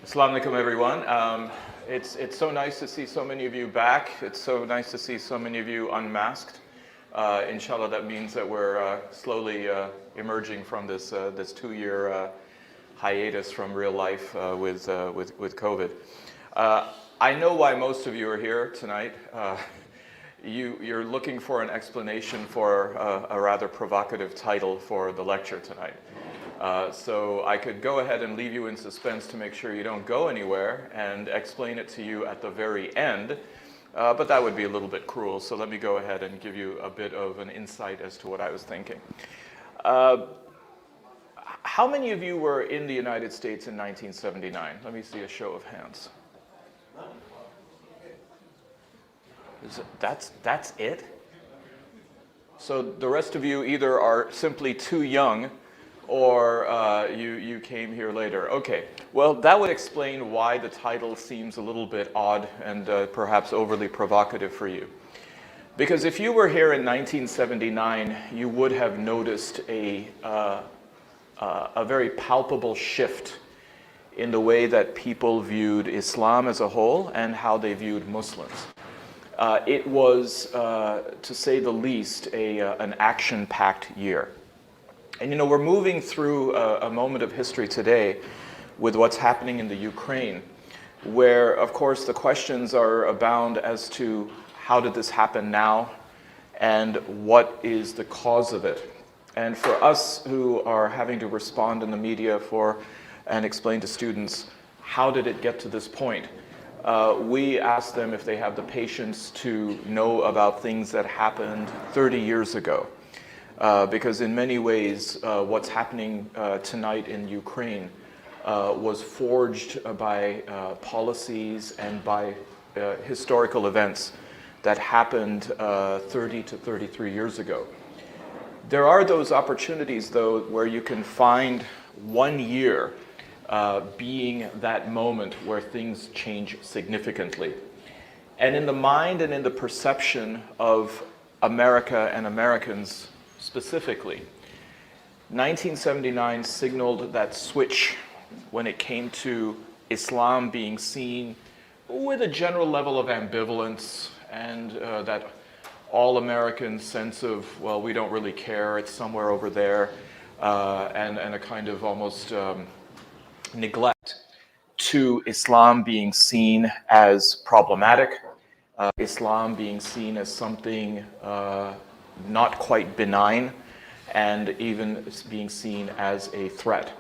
Assalamu alaikum, everyone. It's so nice to see so many of you back. It's so nice to see so many of you unmasked. Inshallah, that means that we're slowly emerging from this 2-year hiatus from real life with COVID. I know why most of you are here tonight. You're looking for an explanation for a rather provocative title for the lecture tonight. So I could go ahead and leave you in suspense to make sure you don't go anywhere and explain it to you at the very end, but that would be a little bit cruel, so let me go ahead and give you a bit of an insight as to what I was thinking. How many of you were in the United States in 1979? Let me see a show of hands. That's it? So the rest of you either are simply too young or you came here later. Okay, well, that would explain why the title seems a little bit odd and perhaps overly provocative for you. Because if you were here in 1979, you would have noticed a very palpable shift in the way that people viewed Islam as a whole and how they viewed Muslims. It was, to say the least, an action-packed year. And you know, we're moving through a moment of history today with what's happening in the Ukraine, where, of course, the questions are abound as to how did this happen now and what is the cause of it. And for us who are having to respond in the media and explain to students how did it get to this point, we ask them if they have the patience to know about things that happened 30 years ago. Because in many ways, what's happening tonight in Ukraine was forged by policies and by historical events that happened 30 to 33 years ago. There are those opportunities, though, where you can find 1 year being that moment where things change significantly. And in the mind and in the perception of America and Americans specifically, 1979 signaled that switch when it came to Islam being seen with a general level of ambivalence and that all-American sense of, well, we don't really care, it's somewhere over there, and a kind of almost neglect to Islam being seen as problematic, Islam being seen as something not quite benign, and even being seen as a threat.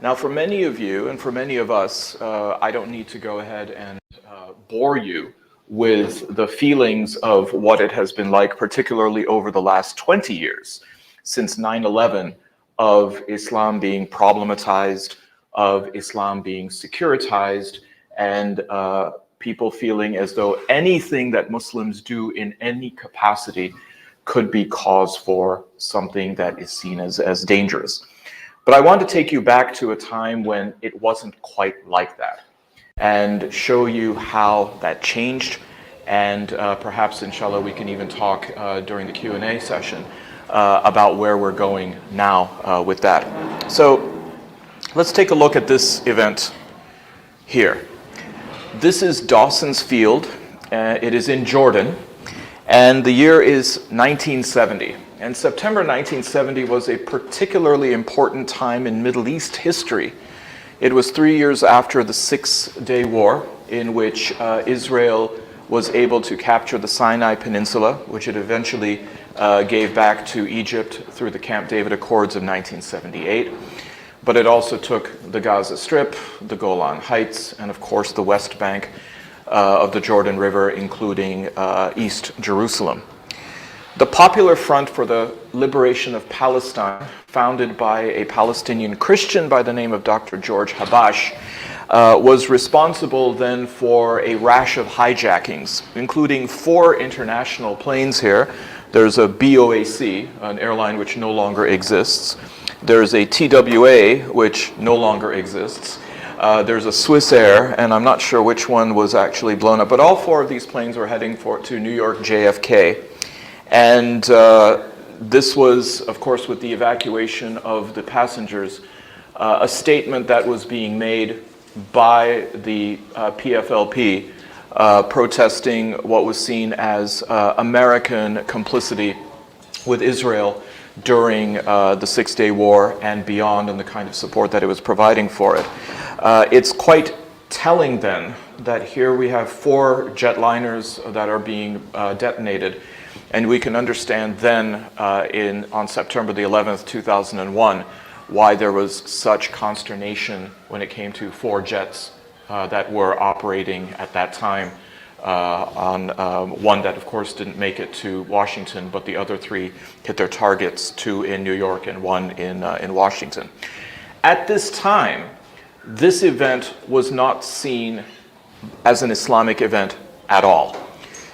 Now, for many of you and for many of us, I don't need to go ahead and bore you with the feelings of what it has been like, particularly over the last 20 years, since 9/11, of Islam being problematized, of Islam being securitized, and people feeling as though anything that Muslims do in any capacity could be cause for something that is seen as dangerous. But I want to take you back to a time when it wasn't quite like that and show you how that changed, and perhaps, inshallah, we can even talk during the Q&A session about where we're going now with that. So let's take a look at this event here. This is Dawson's Field. It is in Jordan. And the year is 1970. And September 1970 was a particularly important time in Middle East history. It was 3 years after the Six-Day War, in which Israel was able to capture the Sinai Peninsula, which it eventually gave back to Egypt through the Camp David Accords of 1978. But it also took the Gaza Strip, the Golan Heights, and of course the West Bank of the Jordan River, including East Jerusalem. The Popular Front for the Liberation of Palestine, founded by a Palestinian Christian by the name of Dr. George Habash, was responsible then for a rash of hijackings, including 4 international planes here. There's a BOAC, an airline which no longer exists. There's a TWA, which no longer exists. There's a Swiss Air, and I'm not sure which one was actually blown up, but all 4 of these planes were heading to New York JFK. And this was, of course, with the evacuation of the passengers, a statement that was being made by the PFLP protesting what was seen as American complicity with Israel during the Six-Day War and beyond, and the kind of support that it was providing for it. It's quite telling then that here we have 4 jetliners that are being detonated, and we can understand then on September the 11th, 2001, why there was such consternation when it came to 4 jets that were operating at that time, on one that of course didn't make it to Washington, but the other 3 hit their targets, 2 in New York and 1 in Washington. At this time, this event was not seen as an Islamic event at all.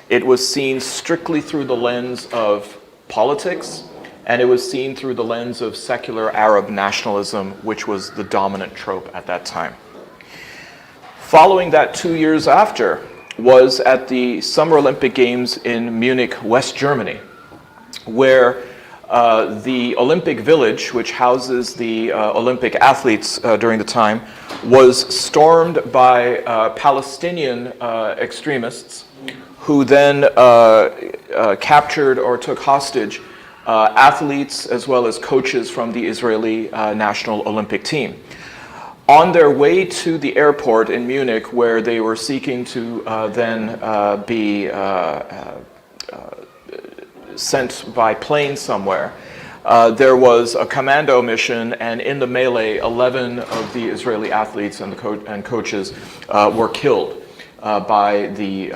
It was seen strictly through the lens of politics, and it was seen through the lens of secular Arab nationalism, which was the dominant trope at that time. Following that, 2 years after, was at the Summer Olympic Games in Munich, West Germany, where the Olympic Village, which houses the Olympic athletes during the time, was stormed by Palestinian extremists who then captured or took hostage athletes as well as coaches from the Israeli national Olympic team. On their way to the airport in Munich, where they were seeking to then be sent by plane somewhere, there was a commando mission, and in the melee, 11 of the Israeli athletes and coaches were killed by the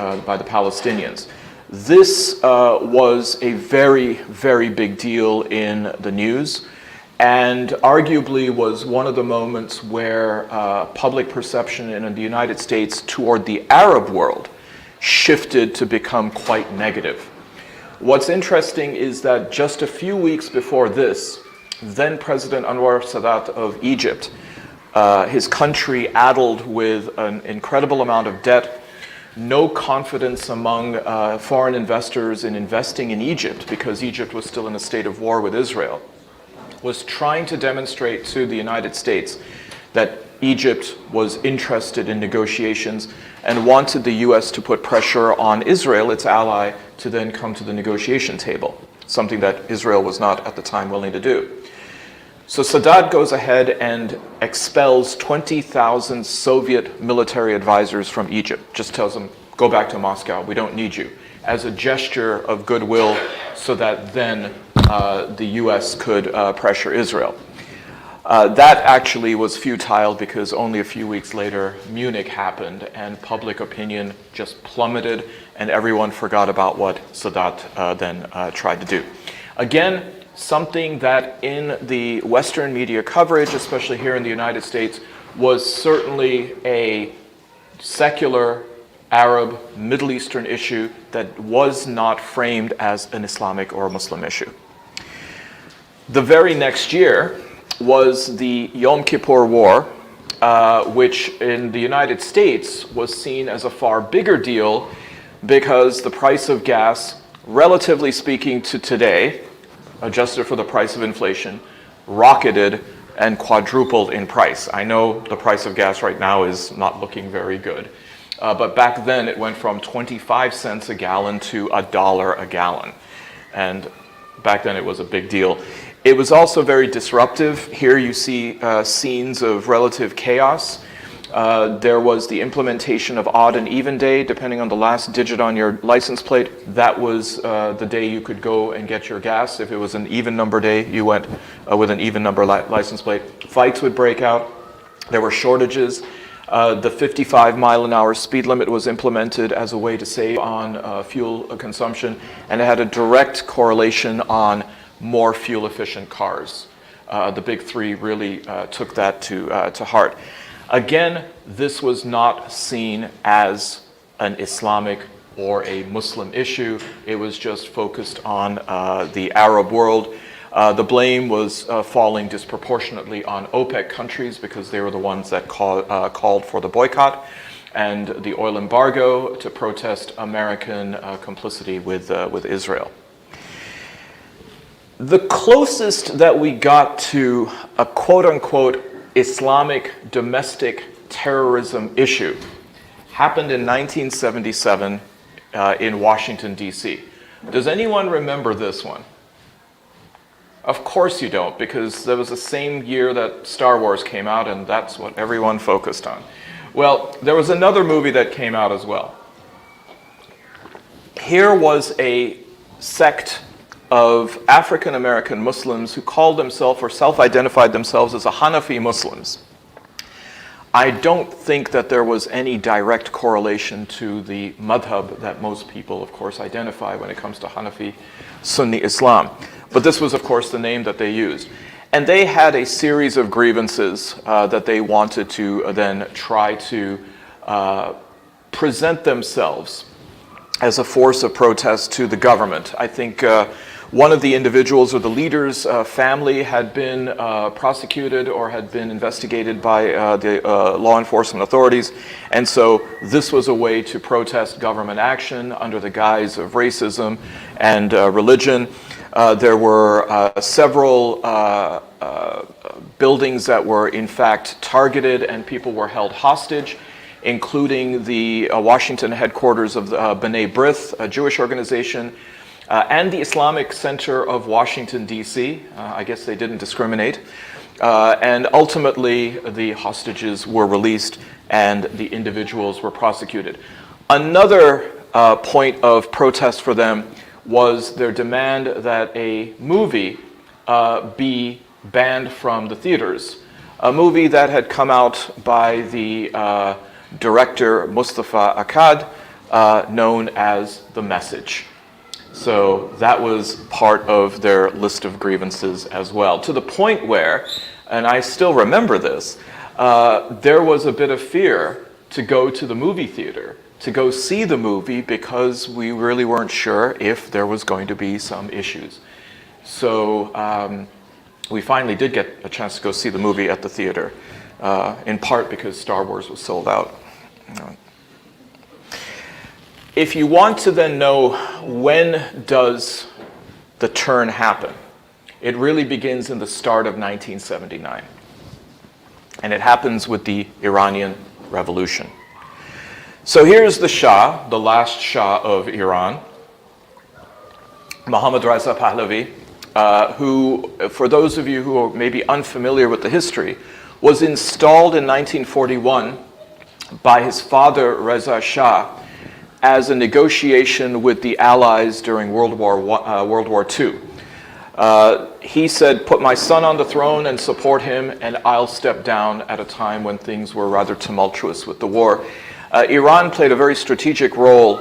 Palestinians. This was a very, very big deal in the news, and arguably was one of the moments where public perception in the United States toward the Arab world shifted to become quite negative. What's interesting is that just a few weeks before this, then President Anwar Sadat of Egypt, his country addled with an incredible amount of debt, no confidence among foreign investors in investing in Egypt because Egypt was still in a state of war with Israel, was trying to demonstrate to the United States that Egypt was interested in negotiations and wanted the US to put pressure on Israel, its ally, to then come to the negotiation table, something that Israel was not at the time willing to do. So Sadat goes ahead and expels 20,000 Soviet military advisors from Egypt, just tells them, go back to Moscow, we don't need you, as a gesture of goodwill so that then the US could pressure Israel. That actually was futile because only a few weeks later, Munich happened and public opinion just plummeted and everyone forgot about what Sadat then tried to do. Again, something that in the Western media coverage, especially here in the United States, was certainly a secular Arab Middle Eastern issue that was not framed as an Islamic or Muslim issue. The very next year was the Yom Kippur War, which in the United States was seen as a far bigger deal because the price of gas, relatively speaking to today, adjusted for the price of inflation, rocketed and quadrupled in price. I know the price of gas right now is not looking very good, but back then it went from 25 cents a gallon to $1 a gallon. And back then it was a big deal. It was also very disruptive. Here you see scenes of relative chaos. There was the implementation of odd and even day, depending on the last digit on your license plate. That was the day you could go and get your gas. If it was an even number day, you went with an even number license plate. Fights would break out. There were shortages. The 55-mile-an-hour speed limit was implemented as a way to save on fuel consumption, and it had a direct correlation on more fuel-efficient cars. The big three really took that to heart. Again, this was not seen as an Islamic or a Muslim issue. It was just focused on the Arab world. The blame was falling disproportionately on OPEC countries because they were the ones that called for the boycott and the oil embargo to protest American complicity with Israel. The closest that we got to a quote-unquote Islamic domestic terrorism issue happened in 1977 in Washington, D.C. Does anyone remember this one? Of course you don't, because that was the same year that Star Wars came out, and that's what everyone focused on. Well, there was another movie that came out as well. Here was a sect of African American Muslims who called themselves or self-identified themselves as a Hanafi Muslims. I don't think that there was any direct correlation to the madhab that most people, of course, identify when it comes to Hanafi Sunni Islam. But this was, of course, the name that they used. And they had a series of grievances that they wanted to then try to present themselves as a force of protest to the government. I think one of the individuals or the leader's family had been prosecuted or had been investigated by the law enforcement authorities. And so this was a way to protest government action under the guise of racism and religion. There were several buildings that were in fact targeted and people were held hostage, including the Washington headquarters of the B'nai B'rith, a Jewish organization, and the Islamic Center of Washington, D.C. I guess they didn't discriminate. And ultimately, the hostages were released and the individuals were prosecuted. Another point of protest for them was their demand that a movie be banned from the theaters. A movie that had come out by the director Mustafa Akkad, known as The Message. So that was part of their list of grievances as well, to the point where, and I still remember this, there was a bit of fear to go to the movie theater, to go see the movie, because we really weren't sure if there was going to be some issues. So we finally did get a chance to go see the movie at the theater, in part because Star Wars was sold out. If you want to then know when does the turn happen, it really begins in the start of 1979. And it happens with the Iranian Revolution. So here's the Shah, the last Shah of Iran, Mohammad Reza Pahlavi, who, for those of you who are maybe unfamiliar with the history, was installed in 1941 by his father Reza Shah as a negotiation with the Allies during World War II. He said, put my son on the throne and support him, and I'll step down at a time when things were rather tumultuous with the war. Iran played a very strategic role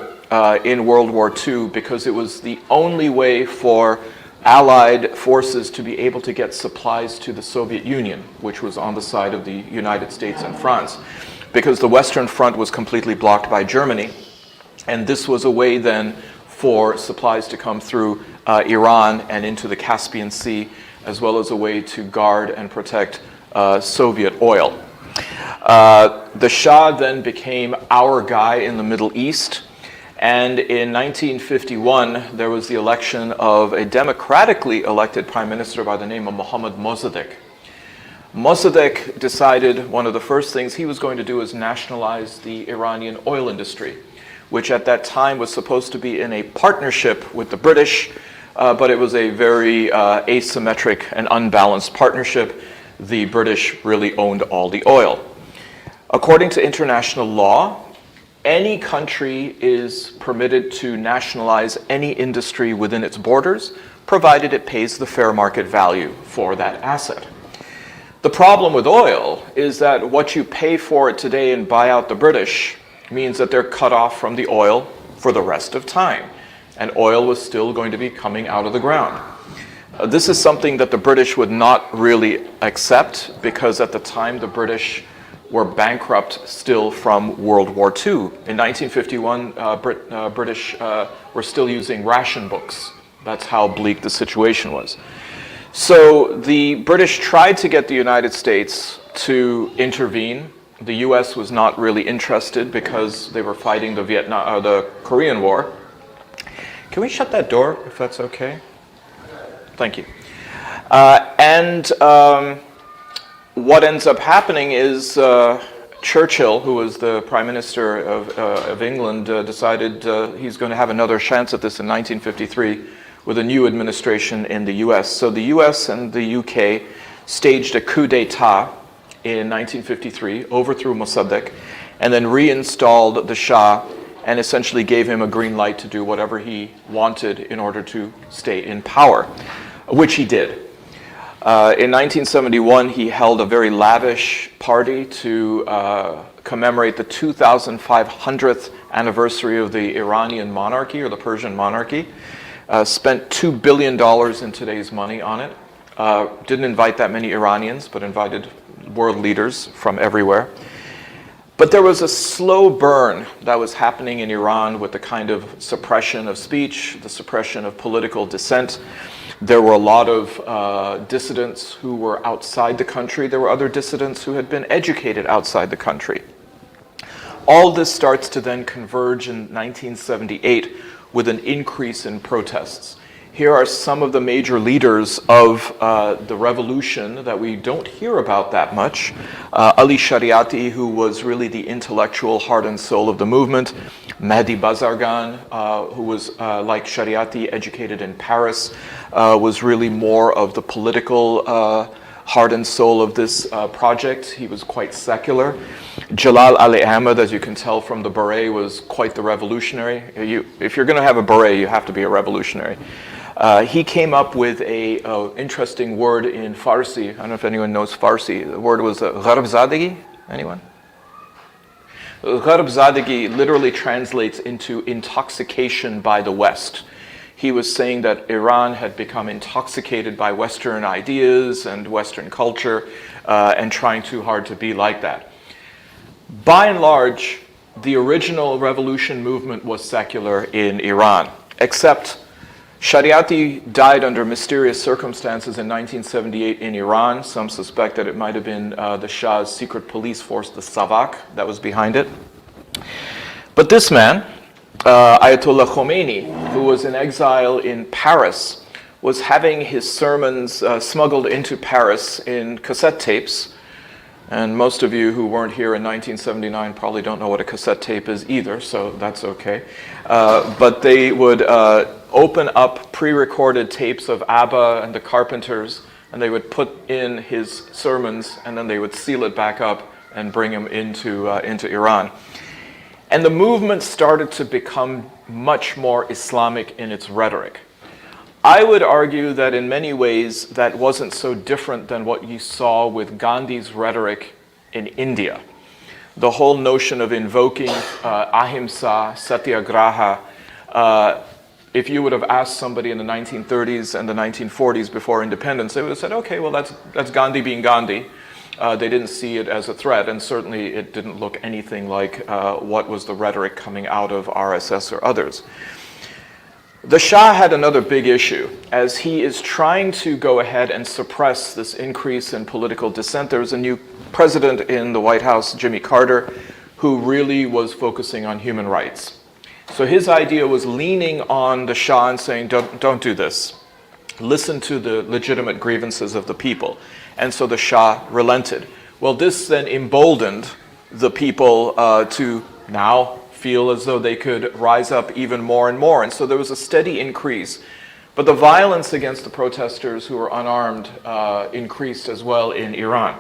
in World War II because it was the only way for Allied forces to be able to get supplies to the Soviet Union, which was on the side of the United States and France, because the Western Front was completely blocked by Germany. And this was a way then for supplies to come through Iran and into the Caspian Sea, as well as a way to guard and protect Soviet oil. The Shah then became our guy in the Middle East. And in 1951, there was the election of a democratically elected prime minister by the name of Mohammad Mossadegh. Mossadegh decided one of the first things he was going to do is nationalize the Iranian oil industry, which at that time was supposed to be in a partnership with the British, but it was a very asymmetric and unbalanced partnership. The British really owned all the oil. According to international law, any country is permitted to nationalize any industry within its borders, provided it pays the fair market value for that asset. The problem with oil is that what you pay for it today and buy out the British means that they're cut off from the oil for the rest of time. And oil was still going to be coming out of the ground. This is something that the British would not really accept, because at the time the British were bankrupt still from World War II. In 1951, British were still using ration books. That's how bleak the situation was. So the British tried to get the United States to intervene. The US was not really interested because they were fighting the Korean War. Can we shut that door, if that's okay? Thank you. What ends up happening is Churchill, who was the Prime Minister of England, decided he's going to have another chance at this in 1953 with a new administration in the US. So the US and the UK staged a coup d'etat in 1953, overthrew Mossadegh, and then reinstalled the Shah and essentially gave him a green light to do whatever he wanted in order to stay in power, which he did. In 1971, he held a very lavish party to commemorate the 2,500th anniversary of the Iranian monarchy, or the Persian monarchy. Spent $2 billion in today's money on it. Didn't invite that many Iranians, but invited world leaders from everywhere. But there was a slow burn that was happening in Iran with the kind of suppression of speech, the suppression of political dissent. There were a lot of dissidents who were outside the country. There were other dissidents who had been educated outside the country. All this starts to then converge in 1978 with an increase in protests. Here are some of the major leaders of the revolution that we don't hear about that much. Ali Shariati, who was really the intellectual heart and soul of the movement. Mehdi Bazargan, who was, like Shariati, educated in Paris, was really more of the political heart and soul of this project. He was quite secular. Jalal Ali Ahmed, as you can tell from the beret, was quite the revolutionary. If you're going to have a beret, you have to be a revolutionary. He came up with a interesting word in Farsi. I don't know if anyone knows Farsi. The word was gharb-zadagi. Anyone? Gharb-zadagi literally translates into intoxication by the West. He was saying that Iran had become intoxicated by Western ideas and Western culture and trying too hard to be like that. By and large, the original revolution movement was secular in Iran, except Shariati died under mysterious circumstances in 1978 in Iran. Some suspect that it might have been the Shah's secret police force, the Savak, that was behind it. But this man, Ayatollah Khomeini, who was in exile in Paris, was having his sermons smuggled into Paris in cassette tapes. And most of you who weren't here in 1979 probably don't know what a cassette tape is either, so that's okay. But they would open up pre-recorded tapes of ABBA and the Carpenters, and they would put in his sermons, and then they would seal it back up and bring him into Iran. And the movement started to become much more Islamic in its rhetoric. I would argue that in many ways that wasn't so different than what you saw with Gandhi's rhetoric in India. The whole notion of invoking ahimsa, satyagraha. If you would have asked somebody in the 1930s and the 1940s before independence, they would have said, okay, well, that's Gandhi being Gandhi. They didn't see it as a threat, and certainly it didn't look anything like what was the rhetoric coming out of RSS or others. The Shah had another big issue. As he is trying to go ahead and suppress this increase in political dissent, there was a new president in the White House, Jimmy Carter, who really was focusing on human rights. So his idea was leaning on the Shah and saying, don't do this. Listen to the legitimate grievances of the people. And so the Shah relented. Well, this then emboldened the people to now feel as though they could rise up even more and more. And so there was a steady increase. But the violence against the protesters who were unarmed increased as well in Iran.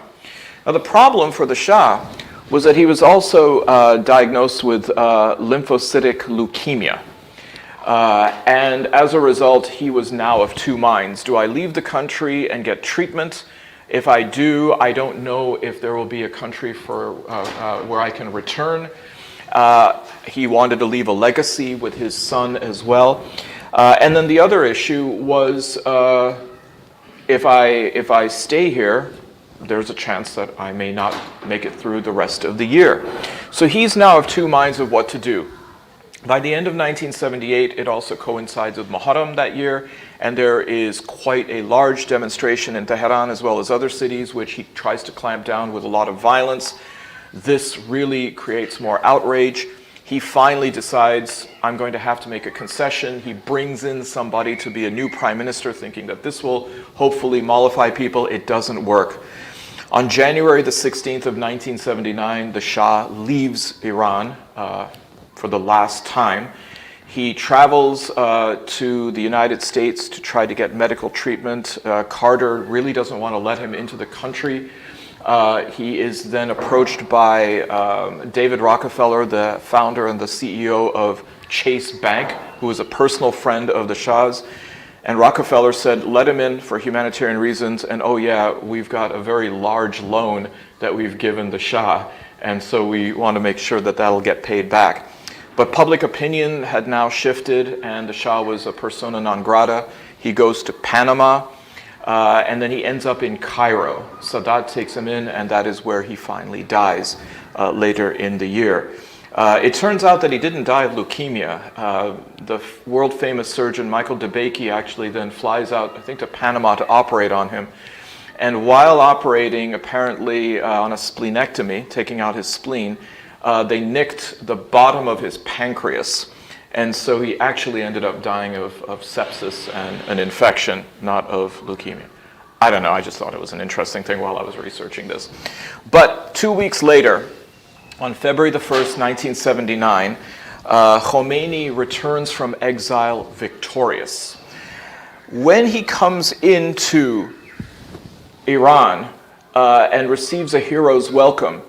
Now the problem for the Shah was that he was also diagnosed with lymphocytic leukemia. And as a result, he was now of two minds. Do I leave the country and get treatment? If I do, I don't know if there will be a country for where I can return. He wanted to leave a legacy with his son as well. And then the other issue was if I stay here, there's a chance that I may not make it through the rest of the year. So he's now of two minds of what to do. By the end of 1978, it also coincides with Muharram that year, and there is quite a large demonstration in Tehran as well as other cities, which he tries to clamp down with a lot of violence. This really creates more outrage. He finally decides, I'm going to have to make a concession. He brings in somebody to be a new prime minister, thinking that this will hopefully mollify people. It doesn't work. On January the 16th of 1979, the Shah leaves Iran for the last time. He travels to the United States to try to get medical treatment. Carter really doesn't want to let him into the country. He is then approached by David Rockefeller, the founder and the CEO of Chase Bank, who was a personal friend of the Shah's. And Rockefeller said, let him in for humanitarian reasons, and oh yeah, we've got a very large loan that we've given the Shah, and so we want to make sure that that'll get paid back. But public opinion had now shifted, and the Shah was a persona non grata. He goes to Panama, and then he ends up in Cairo. Sadat takes him in, and that is where he finally dies later in the year. It turns out that he didn't die of leukemia. The world-famous surgeon Michael DeBakey actually then flies out, I think, to Panama to operate on him. And while operating, apparently on a splenectomy, taking out his spleen, they nicked the bottom of his pancreas. And so he actually ended up dying of sepsis and an infection, not of leukemia. I don't know, I just thought it was an interesting thing while I was researching this. But 2 weeks later, on February the 1st, 1979, Khomeini returns from exile victorious. When he comes into Iran and receives a hero's welcome,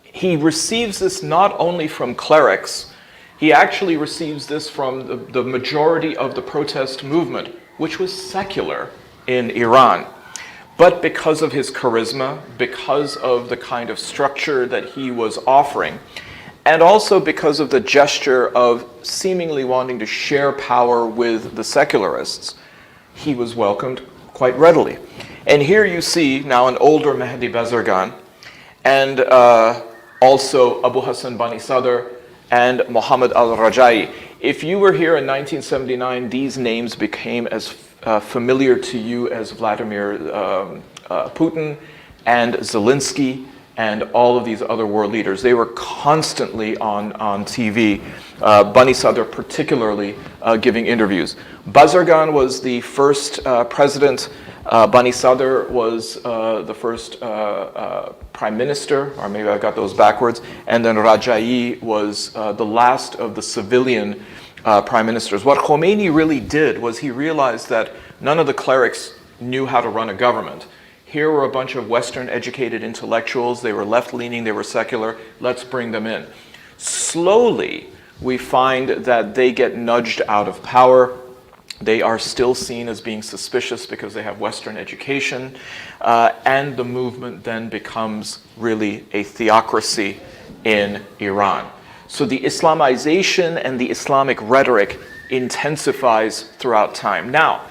he receives this not only from clerics, he actually receives this from the majority of the protest movement, which was secular in Iran. But because of his charisma, because of the kind of structure that he was offering, and also because of the gesture of seemingly wanting to share power with the secularists, he was welcomed quite readily. And here you see now an older Mehdi Bazargan, and also Abu Hassan Bani Sadr and Mohammad al-Rajai. If you were here in 1979, these names became as familiar to you as Vladimir Putin and Zelensky and all of these other world leaders. They were constantly on TV, Bani Sadr particularly giving interviews. Bazargan was the first president. Bani Sadr was the first prime minister, or maybe I got those backwards, and then Rajai was the last of the civilian prime ministers. What Khomeini really did was he realized that none of the clerics knew how to run a government. Here were a bunch of Western educated intellectuals. They were left-leaning, they were secular. Let's bring them in. Slowly, we find that they get nudged out of power. They are still seen as being suspicious because they have Western education. And the movement then becomes really a theocracy in Iran. So the Islamization and the Islamic rhetoric intensifies throughout time. Now,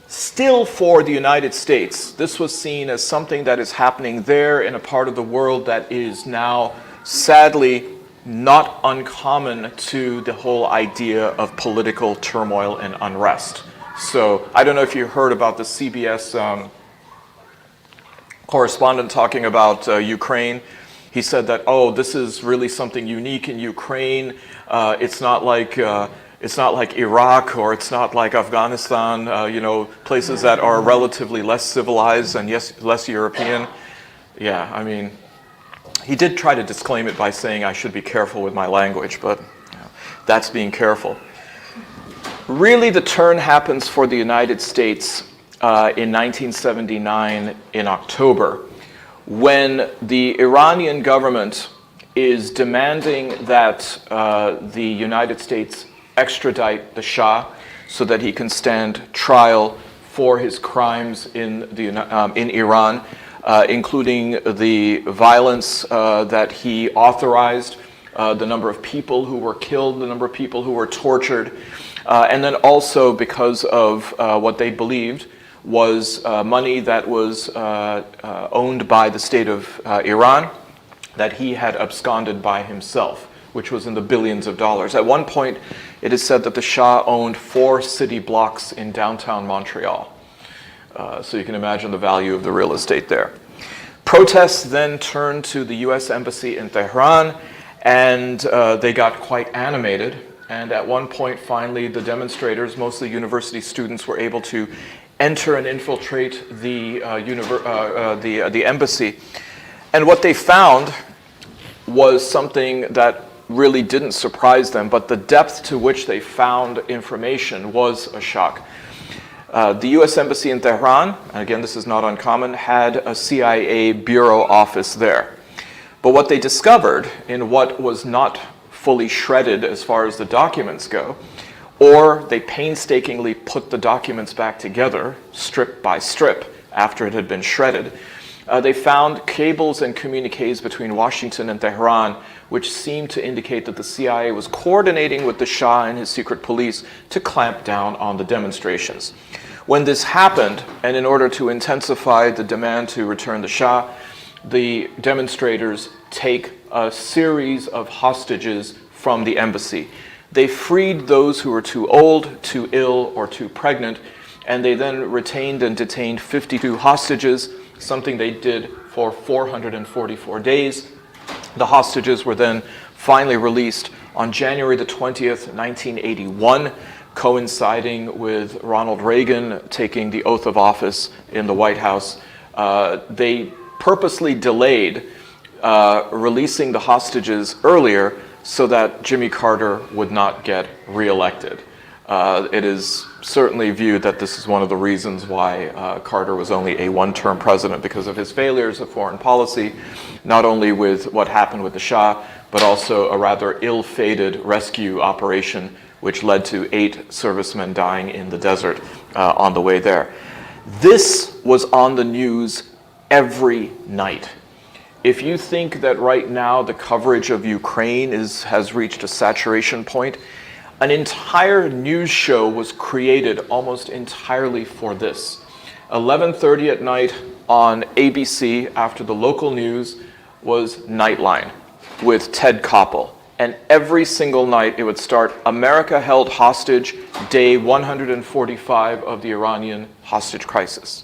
still for the United States, this was seen as something that is happening there in a part of the world that is now sadly not uncommon to the whole idea of political turmoil and unrest. So I don't know if you heard about the CBS correspondent talking about Ukraine. He said that, oh, this is really something unique in Ukraine. It's not like Iraq, or it's not like Afghanistan, places that are relatively less civilized and yes, less European. Yeah, I mean, he did try to disclaim it by saying I should be careful with my language, but that's being careful. Really, the turn happens for the United States in 1979 in October, when the Iranian government is demanding that the United States extradite the Shah so that he can stand trial for his crimes in Iran, including the violence that he authorized, the number of people who were killed, the number of people who were tortured, and then also because of what they believed was money that was owned by the state of Iran that he had absconded by himself, which was in the billions of dollars. At one point, it is said that the Shah owned 4 city blocks in downtown Montreal. So you can imagine the value of the real estate there. Protests then turned to the US Embassy in Tehran, and they got quite animated. And at one point, finally, the demonstrators, mostly university students, were able to enter and infiltrate the embassy. And what they found was something that really didn't surprise them, but the depth to which they found information was a shock. The US Embassy in Tehran, and again this is not uncommon, had a CIA bureau office there. But what they discovered in what was not fully shredded as far as the documents go, or they painstakingly put the documents back together, strip by strip, after it had been shredded, they found cables and communiques between Washington and Tehran, which seemed to indicate that the CIA was coordinating with the Shah and his secret police to clamp down on the demonstrations. When this happened, and in order to intensify the demand to return the Shah, the demonstrators take a series of hostages from the embassy. They freed those who were too old, too ill, or too pregnant, and they then retained and detained 52 hostages, something they did for 444 days. The hostages were then finally released on January the 20th, 1981, coinciding with Ronald Reagan taking the oath of office in the White House. They purposely delayed releasing the hostages earlier so that Jimmy Carter would not get reelected. It is certainly viewed that this is one of the reasons why Carter was only a one-term president, because of his failures of foreign policy, not only with what happened with the Shah, but also a rather ill-fated rescue operation which led to 8 servicemen dying in the desert on the way there. This was on the news every night. If you think that right now the coverage of Ukraine has reached a saturation point, an entire news show was created almost entirely for this. 11:30 at night on ABC, after the local news, was Nightline with Ted Koppel. And every single night it would start, America held hostage, day 145 of the Iranian hostage crisis.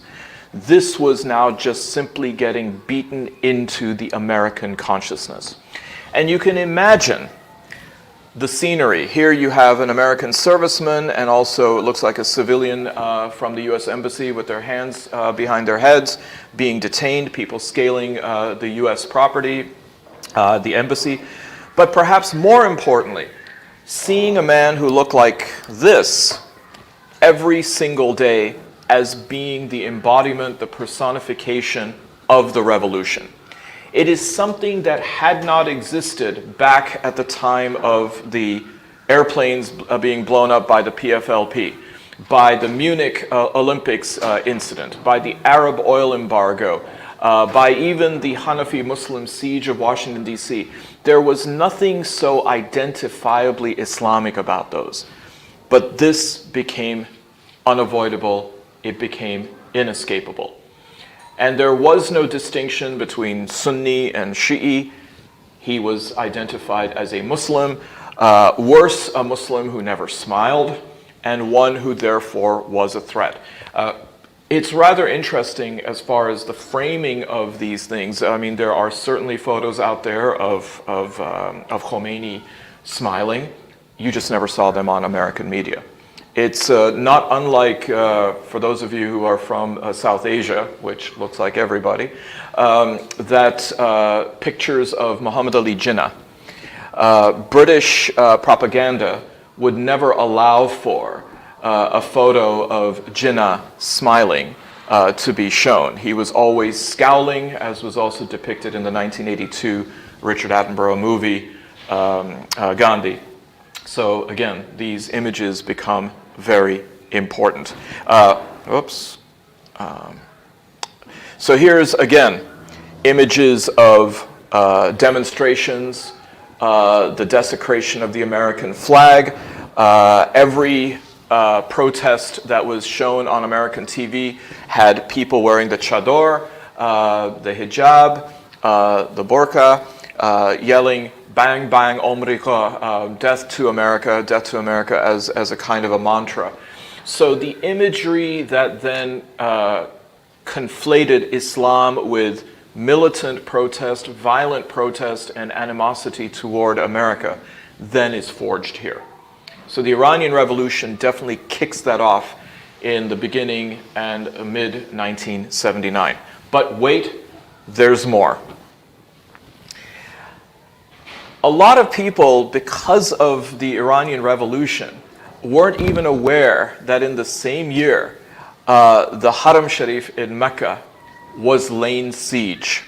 This was now just simply getting beaten into the American consciousness. And you can imagine the scenery. Here you have an American serviceman, and also it looks like a civilian from the US Embassy with their hands behind their heads, being detained, people scaling the US property, the embassy. But perhaps more importantly, seeing a man who looked like this every single day as being the embodiment, the personification of the revolution. It is something that had not existed back at the time of the airplanes being blown up by the PFLP, by the Munich Olympics incident, by the Arab oil embargo, by even the Hanafi Muslim siege of Washington, D.C. There was nothing so identifiably Islamic about those. But this became unavoidable. It became inescapable. And there was no distinction between Sunni and Shi'i. He was identified as a Muslim, worse, a Muslim who never smiled, and one who therefore was a threat. It's rather interesting as far as the framing of these things. I mean, there are certainly photos out there of Khomeini smiling. You just never saw them on American media. It's not unlike, for those of you who are from South Asia, which looks like everybody, that pictures of Muhammad Ali Jinnah. British propaganda would never allow for a photo of Jinnah smiling to be shown. He was always scowling, as was also depicted in the 1982 Richard Attenborough movie, Gandhi. So again, these images become very important. So here's, again, images of demonstrations, the desecration of the American flag. Every protest that was shown on American TV had people wearing the chador, the hijab, the burqa, yelling, "Bang, bang, Omrika," death to America, as a kind of a mantra. So the imagery that then conflated Islam with militant protest, violent protest, and animosity toward America then is forged here. So the Iranian Revolution definitely kicks that off in the beginning and mid-1979. But wait, there's more. A lot of people, because of the Iranian Revolution, weren't even aware that in the same year, the Haram Sharif in Mecca was laying siege,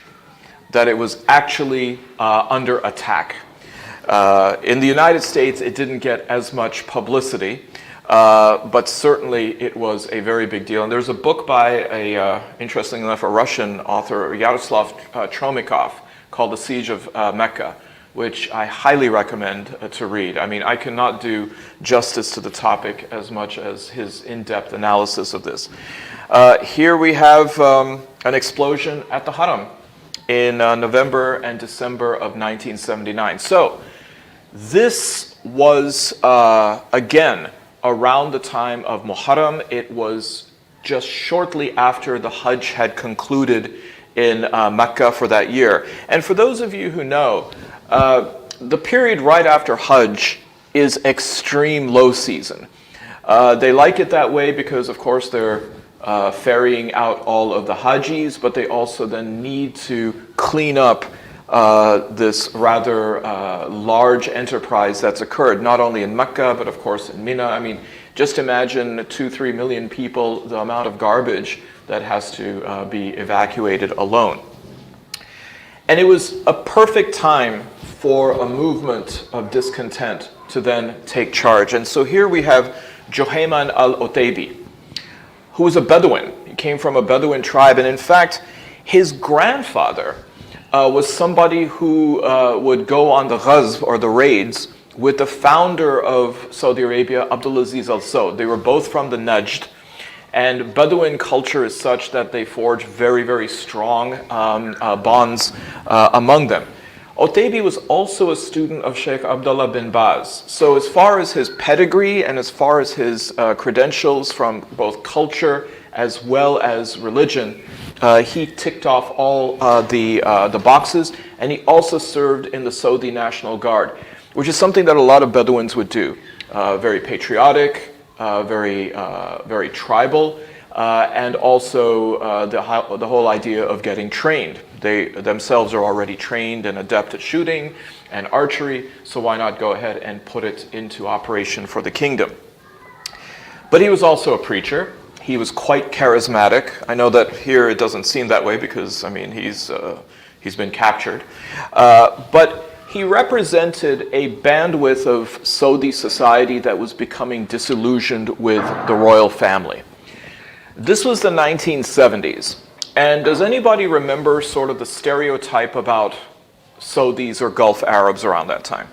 that it was actually under attack. In the United States, it didn't get as much publicity, but certainly it was a very big deal. And there's a book by, interestingly enough, a Russian author, Yaroslav Tromikov, called The Siege of Mecca, which I highly recommend to read. I mean, I cannot do justice to the topic as much as his in-depth analysis of this. Here we have an explosion at the Haram in November and December of 1979. So this was, again, around the time of Muharram. It was just shortly after the Hajj had concluded in Mecca for that year. And for those of you who know, the period right after Hajj is extreme low season. They like it that way because, of course, they're ferrying out all of the Hajis, but they also then need to clean up this rather large enterprise that's occurred, not only in Mecca, but of course in Mina. I mean, just imagine 2-3 million people, the amount of garbage that has to be evacuated alone. And it was a perfect time for a movement of discontent to then take charge. And so here we have Juhayman al-Otaybi, who was a Bedouin. He came from a Bedouin tribe, and in fact, his grandfather was somebody who would go on the ghazw, or the raids, with the founder of Saudi Arabia, Abdulaziz al-Saud. They were both from the Najd, and Bedouin culture is such that they forge very, very strong bonds among them. Otaybi was also a student of Sheikh Abdullah bin Baz. So as far as his pedigree and as far as his credentials from both culture as well as religion, he ticked off all the boxes, and he also served in the Saudi National Guard, which is something that a lot of Bedouins would do. Very patriotic, very tribal, and also the whole idea of getting trained. They themselves are already trained and adept at shooting and archery, so why not go ahead and put it into operation for the kingdom? But he was also a preacher. He was quite charismatic. I know that here it doesn't seem that way because, I mean, he's been captured. But he represented a bandwidth of Saudi society that was becoming disillusioned with the royal family. This was the 1970s. And does anybody remember sort of the stereotype about Saudis or Gulf Arabs around that time?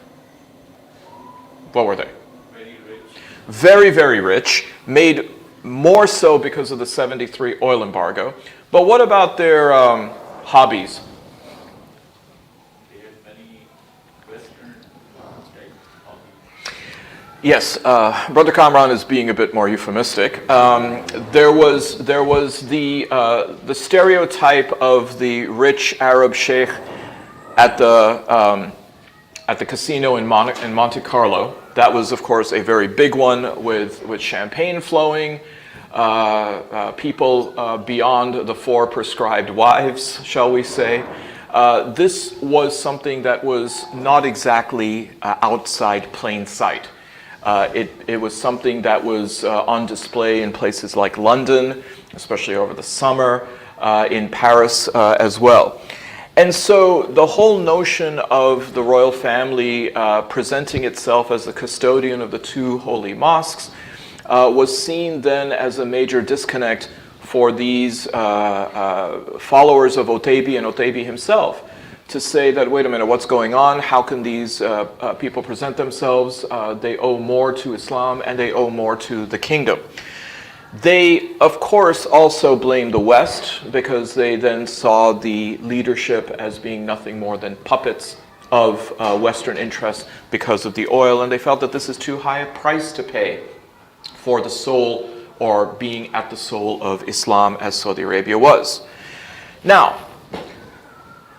What were they? Very rich. Very, very rich. Made more so because of the 73 oil embargo. But what about their hobbies? They had many Western type hobbies. Yes, Brother Kamran is being a bit more euphemistic. There was the stereotype of the rich Arab sheikh at the casino in Monte Carlo. That was, of course, a very big one with champagne flowing, people beyond the 4 prescribed wives, shall we say. This was something that was not exactly outside plain sight. It was something that was on display in places like London, especially over the summer, in Paris as well. And so the whole notion of the royal family presenting itself as the custodian of the 2 holy mosques was seen then as a major disconnect for these followers of Otaybi and Otaybi himself, to say that, wait a minute, what's going on? How can these people present themselves? They owe more to Islam and they owe more to the kingdom. They, of course, also blamed the West because they then saw the leadership as being nothing more than puppets of Western interests because of the oil, and they felt that this is too high a price to pay for the soul, or being at the soul of Islam as Saudi Arabia was. Now,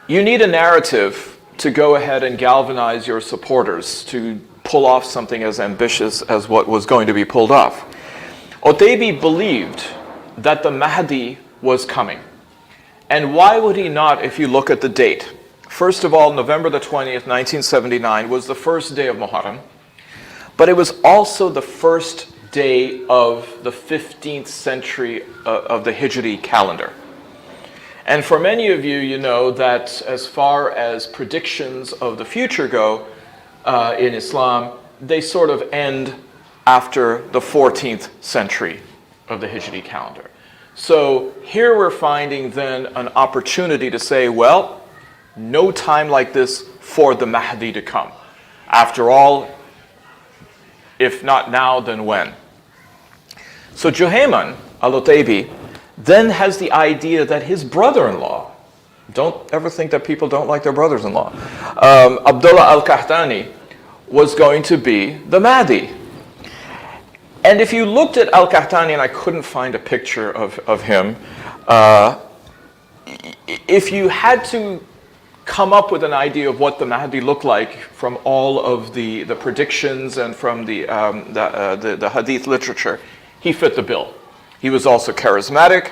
you need a narrative to go ahead and galvanize your supporters to pull off something as ambitious as what was going to be pulled off. Utaybi believed that the Mahdi was coming. And why would he not if you look at the date? First of all, November the 20th, 1979 was the first day of Muharram, but it was also the first day of the 15th century of the Hijri calendar. And for many of you, you know that as far as predictions of the future go in Islam, they sort of end after the 14th century of the Hijri calendar. So here we're finding then an opportunity to say, well, no time like this for the Mahdi to come. After all, if not now, then when? So Juhayman al-Utaybi then has the idea that his brother-in-law, don't ever think that people don't like their brothers-in-law, Abdullah al-Qahtani was going to be the Mahdi. And if you looked at al-Qahtani, and I couldn't find a picture of him, if you had to come up with an idea of what the Mahdi looked like from all of the predictions and from the hadith literature, he fit the bill. He was also charismatic,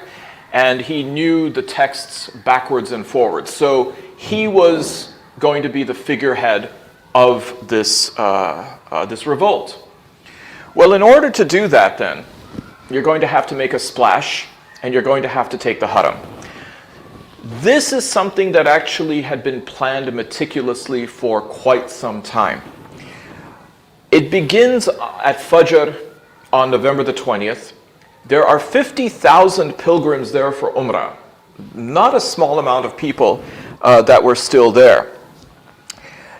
and he knew the texts backwards and forwards. So he was going to be the figurehead of this revolt. Well, in order to do that then, you're going to have to make a splash, and you're going to have to take the Haram. This is something that actually had been planned meticulously for quite some time. It begins at Fajr on November the 20th. There are 50,000 pilgrims there for Umrah. Not a small amount of people that were still there.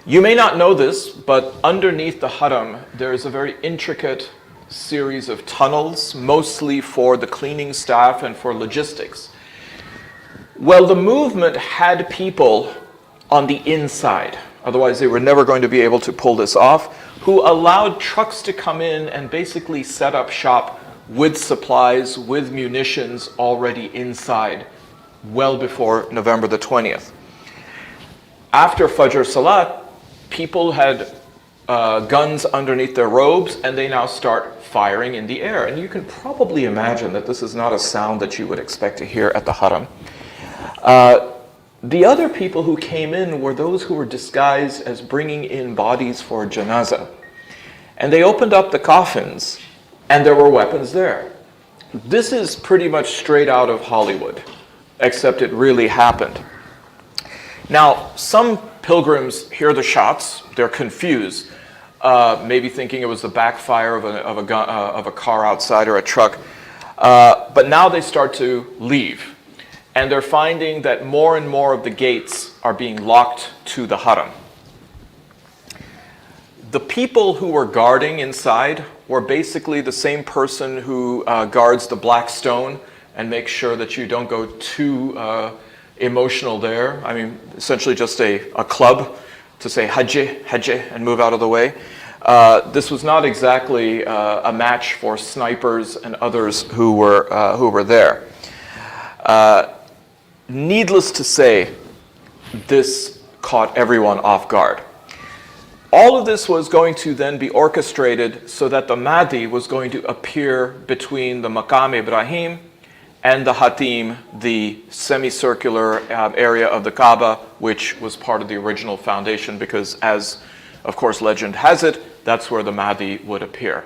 You may not know this, but underneath the Haram, there is a very intricate series of tunnels, mostly for the cleaning staff and for logistics. Well, the movement had people on the inside, otherwise they were never going to be able to pull this off, who allowed trucks to come in and basically set up shop with supplies, with munitions already inside, well before November the 20th. After Fajr Salat, people had guns underneath their robes, and they now start firing in the air. And you can probably imagine that this is not a sound that you would expect to hear at the Haram. The other people who came in were those who were disguised as bringing in bodies for janazah. And they opened up the coffins, and there were weapons there. This is pretty much straight out of Hollywood, except it really happened. Now, some pilgrims hear the shots, they're confused, maybe thinking it was the backfire of a car outside or a truck, but now they start to leave. And they're finding that more and more of the gates are being locked to the Haram. The people who were guarding inside were basically the same person who guards the black stone and makes sure that you don't go too emotional there. I mean, essentially just a club to say Hajj, Hajj, and move out of the way. This was not exactly a match for snipers and others who were there. Needless to say, this caught everyone off guard. All of this was going to then be orchestrated so that the Mahdi was going to appear between the Maqam Ibrahim and the Hatim, the semicircular area of the Kaaba, which was part of the original foundation, because as, of course, legend has it, that's where the Mahdi would appear.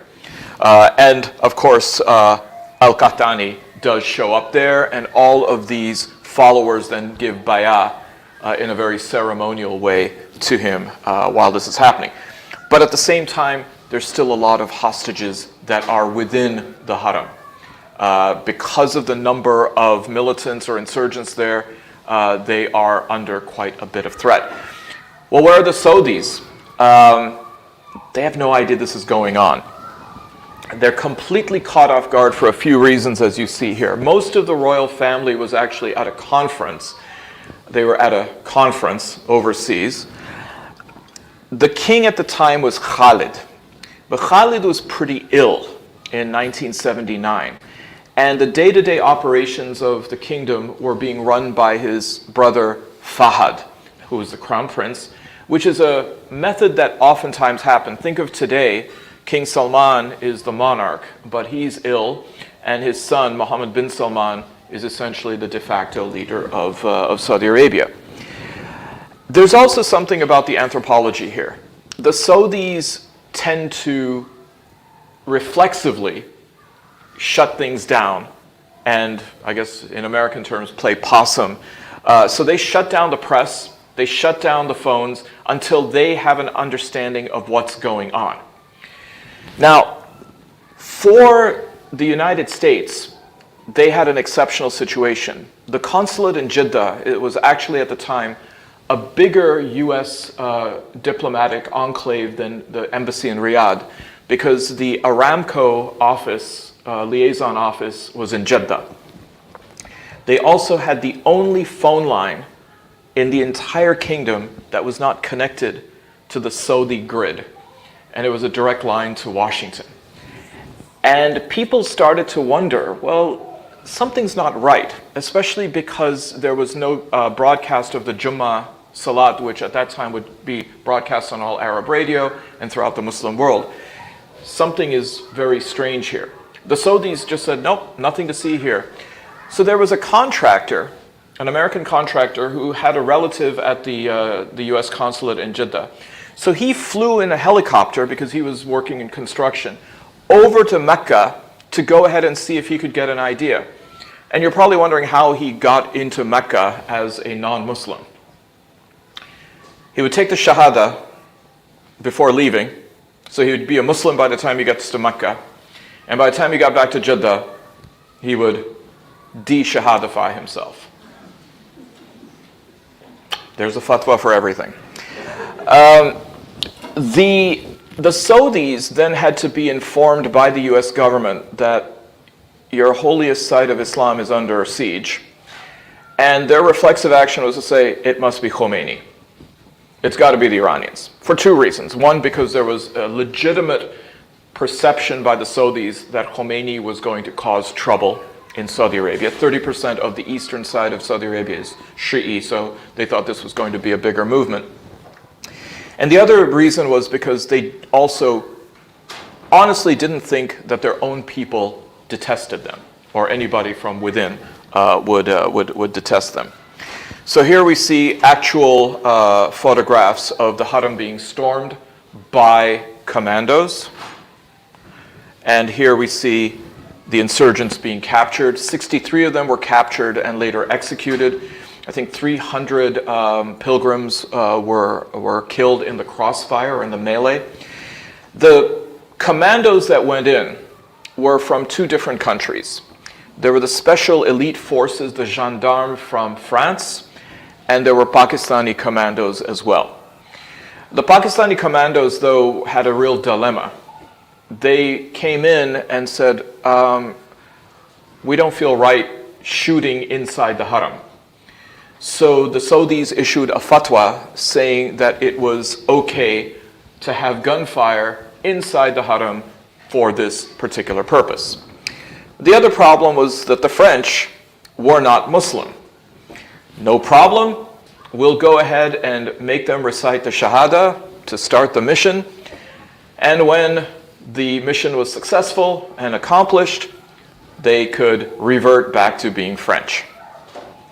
And, of course, Al-Qahtani does show up there, and all of these followers then give bay'ah in a very ceremonial way to him while this is happening. But at the same time, there's still a lot of hostages that are within the Haram. Because of the number of militants or insurgents there, they are under quite a bit of threat. Well, where are the Saudis? They have no idea this is going on. They're completely caught off guard for a few reasons, as you see here. Most of the royal family was actually at a conference. They were at a conference overseas. The king at the time was Khalid. But Khalid was pretty ill in 1979. And the day-to-day operations of the kingdom were being run by his brother Fahad, who was the crown prince, which is a method that oftentimes happened. Think of today, King Salman is the monarch, but he's ill, and his son, Mohammed bin Salman, is essentially the de facto leader of Saudi Arabia. There's also something about the anthropology here. The Saudis tend to reflexively shut things down and, I guess in American terms, play possum. So they shut down the press, they shut down the phones until they have an understanding of what's going on. Now, for the United States, they had an exceptional situation. The consulate in Jeddah, it was actually at the time a bigger US diplomatic enclave than the embassy in Riyadh, because the Aramco office, liaison office, was in Jeddah. They also had the only phone line in the entire kingdom that was not connected to the Saudi grid, and it was a direct line to Washington. And people started to wonder, well, something's not right, especially because there was no broadcast of the Jummah Salat, which at that time would be broadcast on all Arab radio and throughout the Muslim world. Something is very strange here. The Saudis just said, nope, nothing to see here. So there was a contractor, an American contractor, who had a relative at the US consulate in Jeddah. So he flew in a helicopter, because he was working in construction, over to Mecca to go ahead and see if he could get an idea. And you're probably wondering how he got into Mecca as a non-Muslim. He would take the Shahada before leaving, so he would be a Muslim by the time he gets to Mecca. And by the time he got back to Jeddah, he would de-Shahadify himself. There's a fatwa for everything. The Saudis then had to be informed by the US government that your holiest site of Islam is under siege. And their reflexive action was to say, it must be Khomeini. It's got to be the Iranians, for two reasons. One, because there was a legitimate perception by the Saudis that Khomeini was going to cause trouble in Saudi Arabia. 30% of the eastern side of Saudi Arabia is Shi'i, so they thought this was going to be a bigger movement. And the other reason was because they also honestly didn't think that their own people detested them, or anybody from within would detest them. So here we see actual photographs of the Haram being stormed by commandos. And here we see the insurgents being captured. 63 of them were captured and later executed. I think 300 pilgrims were killed in the crossfire, in the melee. The commandos that went in were from two different countries. There were the special elite forces, the gendarmes from France, and there were Pakistani commandos as well. The Pakistani commandos, though, had a real dilemma. They came in and said, we don't feel right shooting inside the Haram. So the Saudis issued a fatwa saying that it was okay to have gunfire inside the Haram for this particular purpose. The other problem was that the French were not Muslim. No problem, we'll go ahead and make them recite the Shahada to start the mission. And when the mission was successful and accomplished, they could revert back to being French.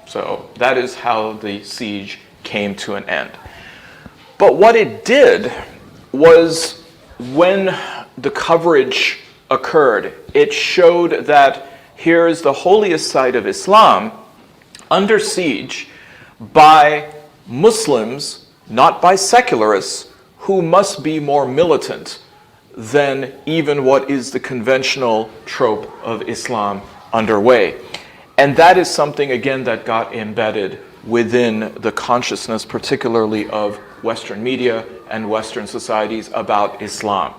So that is how the siege came to an end. But what it did was, when the coverage occurred, it showed that here's the holiest site of Islam under siege by Muslims, not by secularists, who must be more militant than even what is the conventional trope of Islam underway. And that is something, again, that got embedded within the consciousness, particularly of Western media and Western societies, about Islam.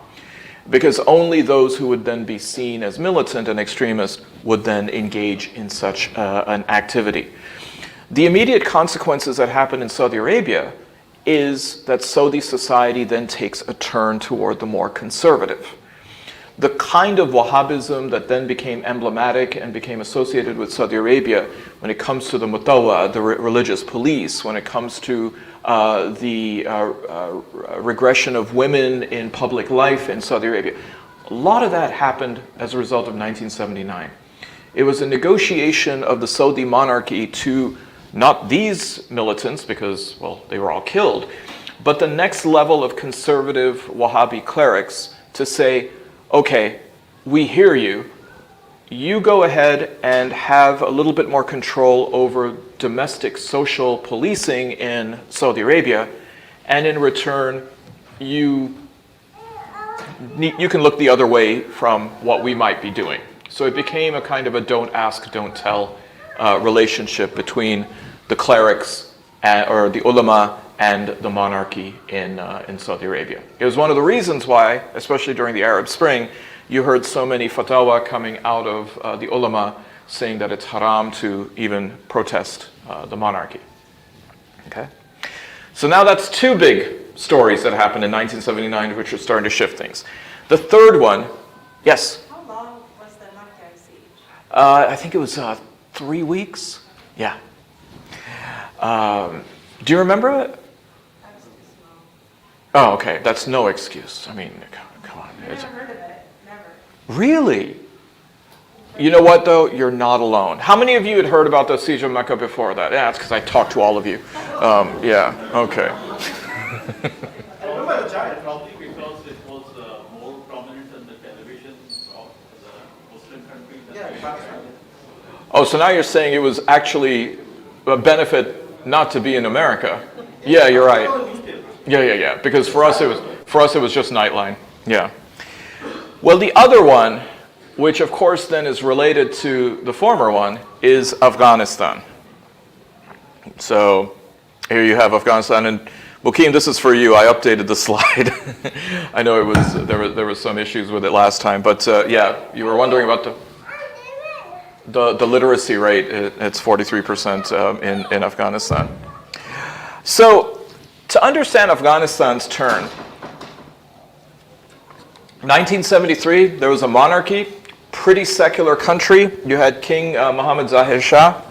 Because only those who would then be seen as militant and extremist would then engage in such an activity. The immediate consequences that happen in Saudi Arabia is that Saudi society then takes a turn toward the more conservative. the kind of Wahhabism that then became emblematic and became associated with Saudi Arabia when it comes to the mutawa, the religious police, when it comes to the regression of women in public life in Saudi Arabia. A lot of that happened as a result of 1979. It was a negotiation of the Saudi monarchy to not these militants, because, well, they were all killed, but the next level of conservative Wahhabi clerics to say, okay, we hear you. You go ahead and have a little bit more control over domestic social policing in Saudi Arabia, and in return, you can look the other way from what we might be doing. So it became a kind of a don't ask, don't tell relationship between the clerics or the ulama and the monarchy in Saudi Arabia. It was one of the reasons why, especially during the Arab Spring, you heard so many fatwa coming out of the ulama saying that it's haram to even protest the monarchy. Okay? So now that's two big stories that happened in 1979 which are starting to shift things. The third one, yes? How long was the Mecca siege? I think it was 3 weeks. Yeah. Do you remember it? I was too small. Oh, okay. That's no excuse. I mean, come on. I never heard of it. Never. Really? You know what, though? You're not alone. How many of you had heard about the Siege of Mecca before that? Yeah, it's because I talked to all of you. Yeah, okay. Probably because it was more prominent in the television of the Muslim country than Oh, so now you're saying it was actually a benefit not to be in America. Yeah, you're right. Yeah. Because for us it was just Nightline. Yeah. Well, the other one, which of course then is related to the former one, is Afghanistan. So here you have Afghanistan, and Mukim, this is for you. I updated the slide. I know it was there was some issues with it last time, but yeah, you were wondering about the literacy rate. It's 43% in Afghanistan. So to understand Afghanistan's turn, 1973, there was a monarchy, pretty secular country. You had King Mohammad Zahir Shah,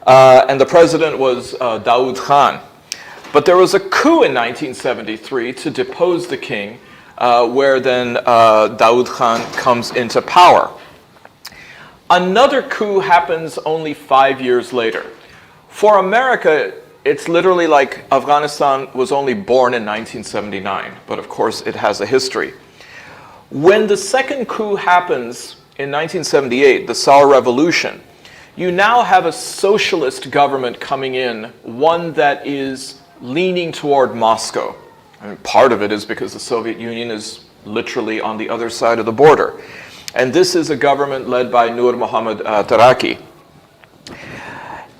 and the president was Daoud Khan. But there was a coup in 1973 to depose the king, where then Daoud Khan comes into power. Another coup happens only 5 years later. For America, it's literally like Afghanistan was only born in 1979, but of course it has a history. When the second coup happens in 1978, the Saur Revolution, you now have a socialist government coming in, one that is leaning toward Moscow. I mean, part of it is because the Soviet Union is literally on the other side of the border. And this is a government led by Nur Muhammad Taraki.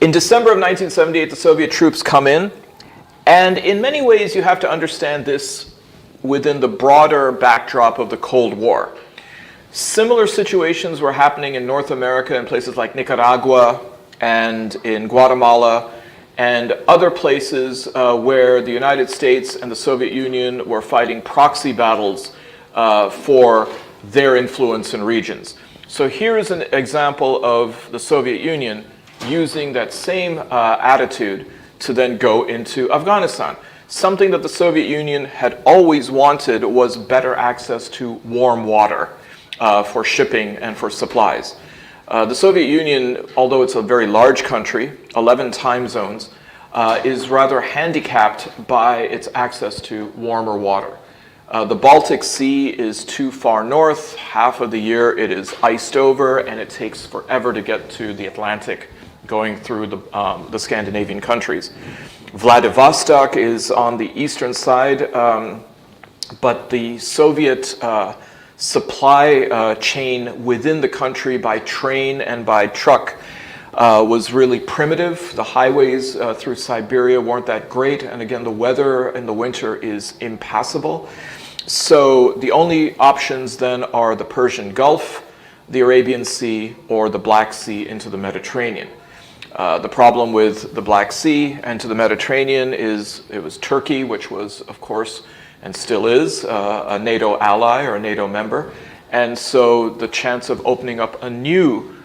In December of 1978, the Soviet troops come in, and in many ways you have to understand this within the broader backdrop of the Cold War. Similar situations were happening in North America in places like Nicaragua and in Guatemala and other places where the United States and the Soviet Union were fighting proxy battles for their influence in regions. So here is an example of the Soviet Union using that same attitude to then go into Afghanistan. Something that the Soviet Union had always wanted was better access to warm water for shipping and for supplies. The Soviet Union, although it's a very large country, 11 time zones, is rather handicapped by its access to warmer water. The Baltic Sea is too far north. Half of the year it is iced over, and it takes forever to get to the Atlantic going through the Scandinavian countries. Vladivostok is on the eastern side, but the Soviet supply chain within the country by train and by truck was really primitive. The highways through Siberia weren't that great, and again, the weather in the winter is impassable. So the only options then are the Persian Gulf, the Arabian Sea, or the Black Sea into the Mediterranean. The problem with the Black Sea and to the Mediterranean is it was Turkey, which was, of course, and still is a NATO ally or a NATO member. And so the chance of opening up a new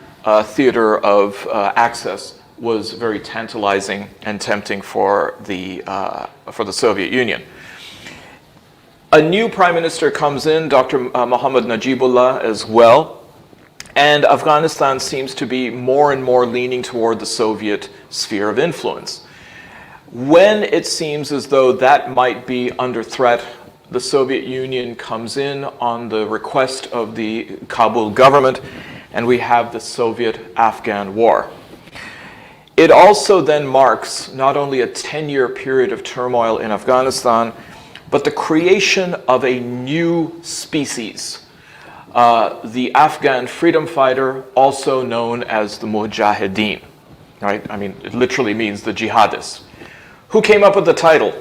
theater of access was very tantalizing and tempting for the Soviet Union. A new prime minister comes in, Dr. Mohammad Najibullah as well, and Afghanistan seems to be more and more leaning toward the Soviet sphere of influence. When it seems as though that might be under threat, the Soviet Union comes in on the request of the Kabul government, and we have the Soviet-Afghan War. It also then marks not only a 10-year period of turmoil in Afghanistan, but the creation of a new species, the Afghan freedom fighter, also known as the Mujahideen, right? I mean, it literally means the jihadists. Who came up with the title?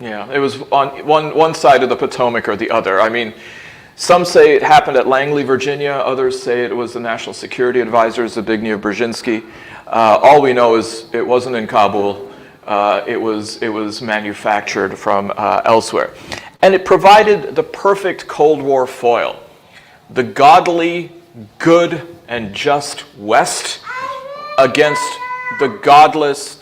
Yeah, it was on one side of the Potomac or the other. I mean, some say it happened at Langley, Virginia. Others say it was the National Security Advisor, Zbigniew Brzezinski. All we know is it wasn't in Kabul. It was manufactured from elsewhere. And it provided the perfect Cold War foil. The godly, good, and just West against the godless,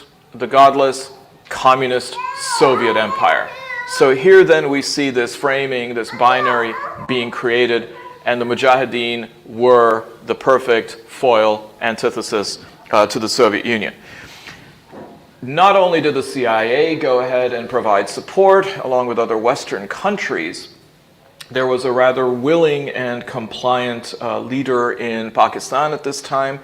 communist Soviet Empire. So here then we see this framing, this binary being created, and the Mujahideen were the perfect foil antithesis to the Soviet Union. Not only did the CIA go ahead and provide support along with other Western countries, there was a rather willing and compliant leader in Pakistan at this time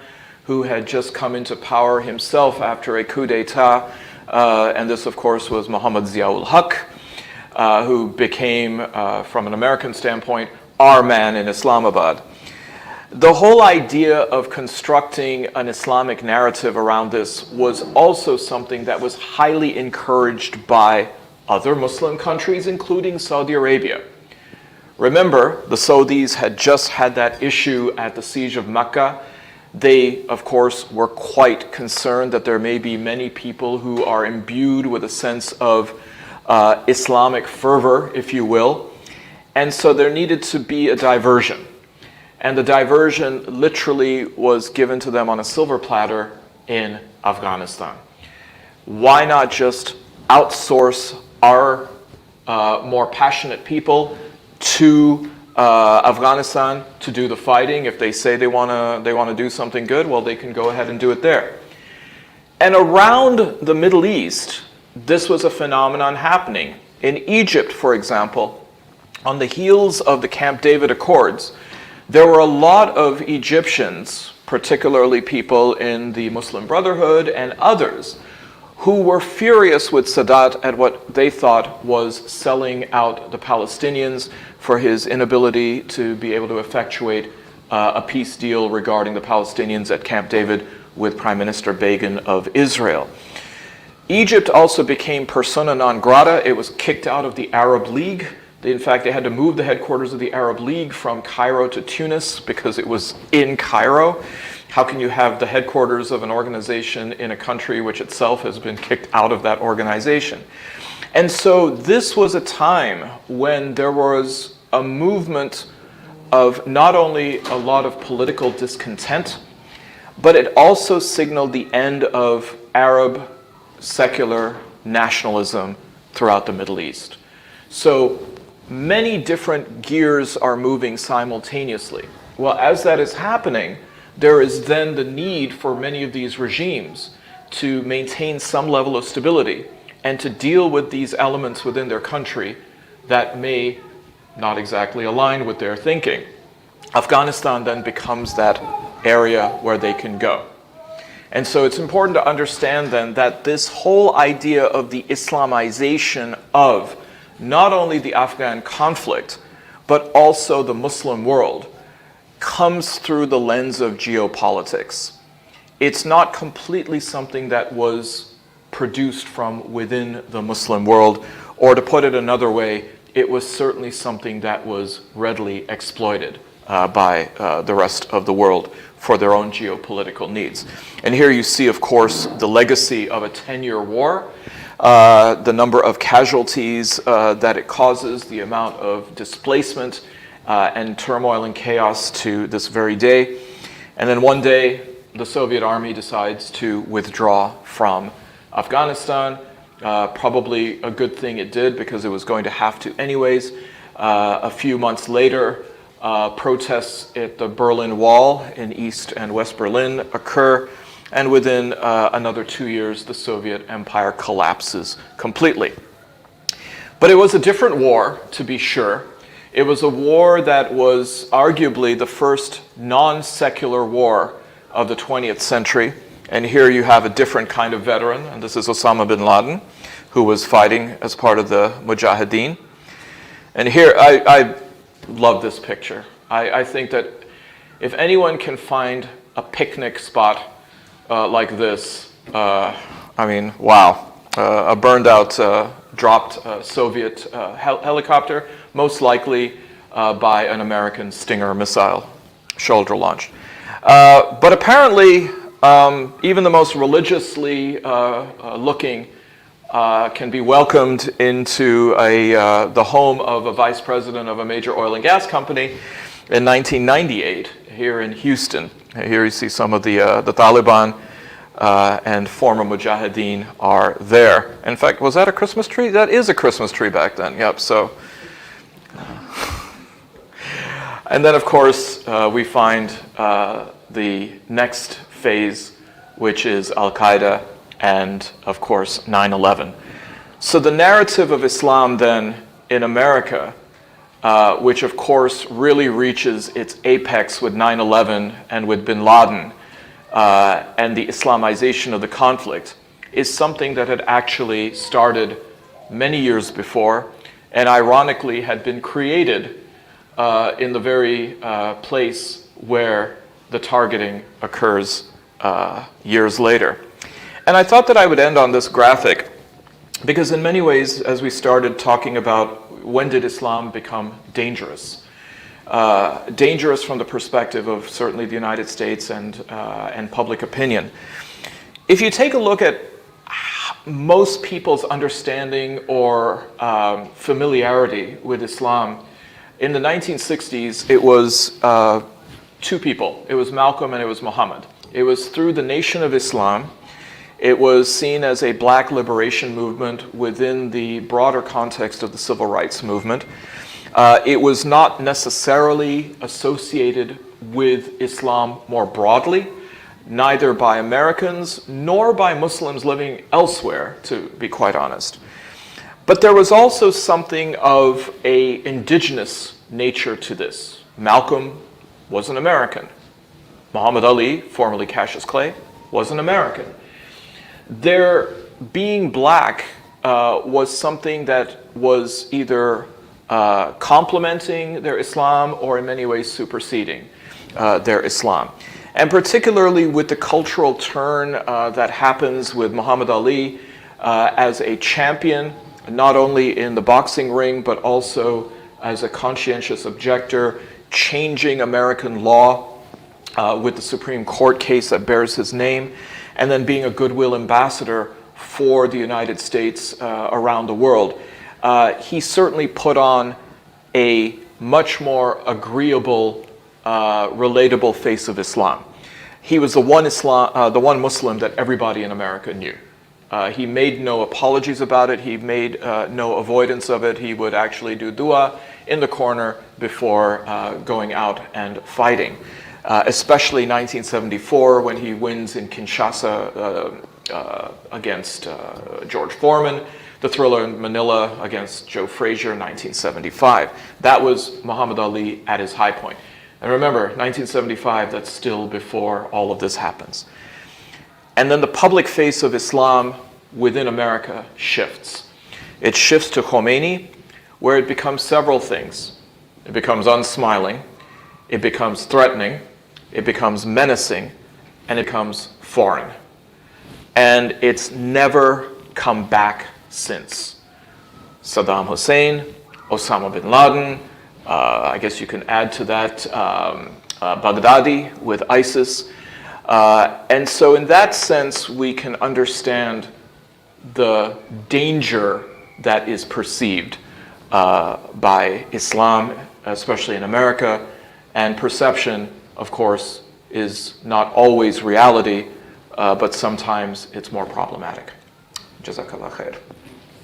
who had just come into power himself after a coup d'etat, and this of course was Muhammad Zia-ul-Haq, who became, from an American standpoint, our man in Islamabad. The whole idea of constructing an Islamic narrative around this was also something that was highly encouraged by other Muslim countries, including Saudi Arabia. Remember, the Saudis had just had that issue at the Siege of Mecca. They, of course, were quite concerned that there may be many people who are imbued with a sense of Islamic fervor, if you will. And so there needed to be a diversion. And the diversion literally was given to them on a silver platter in Afghanistan. Why not just outsource our more passionate people to Afghanistan to do the fighting? If they say they want to do something good, well, they can go ahead and do it there. And around the Middle East, this was a phenomenon happening. In Egypt, for example, on the heels of the Camp David Accords, there were a lot of Egyptians, particularly people in the Muslim Brotherhood and others, who were furious with Sadat at what they thought was selling out the Palestinians for his inability to be able to effectuate a peace deal regarding the Palestinians at Camp David with Prime Minister Begin of Israel. Egypt also became persona non grata. It was kicked out of the Arab League. In fact, they had to move the headquarters of the Arab League from Cairo to Tunis because it was in Cairo. How can you have the headquarters of an organization in a country which itself has been kicked out of that organization? And so this was a time when there was a movement of not only a lot of political discontent, but it also signaled the end of Arab secular nationalism throughout the Middle East. So many different gears are moving simultaneously. Well, as that is happening, there is then the need for many of these regimes to maintain some level of stability and to deal with these elements within their country that may not exactly align with their thinking. Afghanistan then becomes that area where they can go. And so it's important to understand then that this whole idea of the Islamization of not only the Afghan conflict, but also the Muslim world, comes through the lens of geopolitics. It's not completely something that was produced from within the Muslim world, or to put it another way, it was certainly something that was readily exploited by the rest of the world for their own geopolitical needs. And here you see, of course, the legacy of a 10-year war, the number of casualties that it causes, the amount of displacement and turmoil and chaos to this very day. And then one day, the Soviet army decides to withdraw from Afghanistan. Probably a good thing it did, because it was going to have to anyways. A few months later, protests at the Berlin Wall in East and West Berlin occur, and within another 2 years, the Soviet Empire collapses completely. But it was a different war, to be sure. It was a war that was arguably the first non-secular war of the 20th century. And here you have a different kind of veteran, and this is Osama bin Laden, who was fighting as part of the Mujahideen. And here, I love this picture. I think that if anyone can find a picnic spot like this, I mean, wow. A burned out, dropped Soviet helicopter, most likely by an American Stinger missile, shoulder launched. But apparently, even the most religiously looking can be welcomed into the home of a vice president of a major oil and gas company in 1998 here in Houston. Here you see some of the Taliban and former Mujahideen are there. In fact, was that a Christmas tree? That is a Christmas tree back then. Yep. So, and then of course we find the next phase, which is Al-Qaeda and, of course, 9/11. So the narrative of Islam then in America, which of course really reaches its apex with 9/11 and with bin Laden and the Islamization of the conflict, is something that had actually started many years before, and ironically had been created in the very place where the targeting occurs years later. And I thought that I would end on this graphic, because in many ways, as we started talking about when did Islam become dangerous, dangerous from the perspective of certainly the United States and public opinion. If you take a look at most people's understanding or familiarity with Islam, in the 1960s, it was two people. It was Malcolm and it was Muhammad. It was through the Nation of Islam. It was seen as a black liberation movement within the broader context of the civil rights movement. It was not necessarily associated with Islam more broadly, neither by Americans nor by Muslims living elsewhere, to be quite honest. But there was also something of an indigenous nature to this. Malcolm was an American. Muhammad Ali, formerly Cassius Clay, was an American. Their being black was something that was either complementing their Islam or in many ways superseding their Islam. And particularly with the cultural turn that happens with Muhammad Ali as a champion, not only in the boxing ring, but also as a conscientious objector, changing American law with the Supreme Court case that bears his name, and then being a goodwill ambassador for the United States around the world. He certainly put on a much more agreeable, relatable face of Islam. He was the one Muslim that everybody in America knew. He made no apologies about it. He made no avoidance of it. He would actually do dua in the corner before going out and fighting. Especially 1974 when he wins in Kinshasa against George Foreman, the Thriller in Manila against Joe Frazier in 1975. That was Muhammad Ali at his high point. And remember, 1975, that's still before all of this happens. And then the public face of Islam within America shifts. It shifts to Khomeini, where it becomes several things. It becomes unsmiling, it becomes threatening, it becomes menacing, and it becomes foreign. And it's never come back since. Saddam Hussein, Osama bin Laden, I guess you can add to that Baghdadi with ISIS. And so in that sense, we can understand the danger that is perceived by Islam, especially in America, and perception, of course, is not always reality, but sometimes it's more problematic. Jazakallah khair.